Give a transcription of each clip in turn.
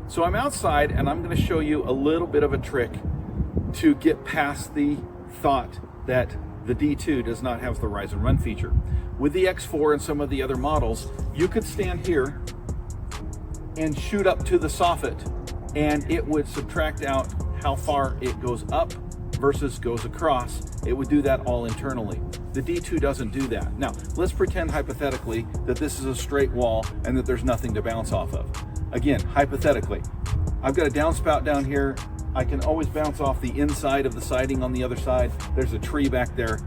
So I'm outside and I'm going to show you a little bit of a trick to get past the thought that the D2 does not have the rise and run feature. With the X4 and some of the other models, you could stand here and shoot up to the soffit and it would subtract out how far it goes up versus goes across. It would do that all internally. The D2 doesn't do that. Now, let's pretend hypothetically that this is a straight wall and that there's nothing to bounce off of. Again, hypothetically, I've got a downspout down here. I can always bounce off the inside of the siding on the other side. There's a tree back there.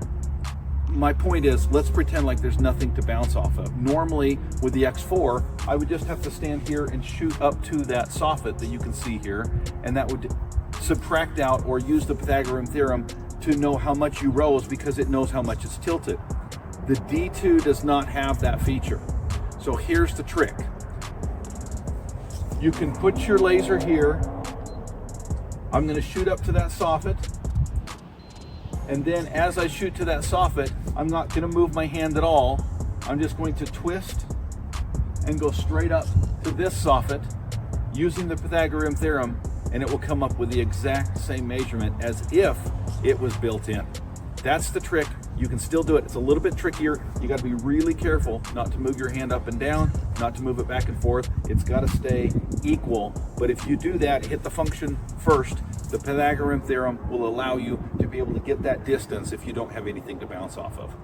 My point is, let's pretend like there's nothing to bounce off of. Normally, with the X4, I would just have to stand here and shoot up to that soffit that you can see here, and that would subtract out or use the Pythagorean theorem to know how much you rose because it knows how much it's tilted. The D2 does not have that feature. So here's the trick. You can put your laser here. I'm going to shoot up to that soffit, and then as I shoot to that soffit, I'm not going to move my hand at all. I'm just going to twist and go straight up to this soffit using the Pythagorean theorem, and it will come up with the exact same measurement as if it was built in. That's the trick. You can still do it. It's a little bit trickier. You got to be really careful not to move your hand up and down, not to move it back and forth. It's got to stay equal. But if you do that, hit the function first, the Pythagorean theorem will allow you to be able to get that distance if you don't have anything to bounce off of.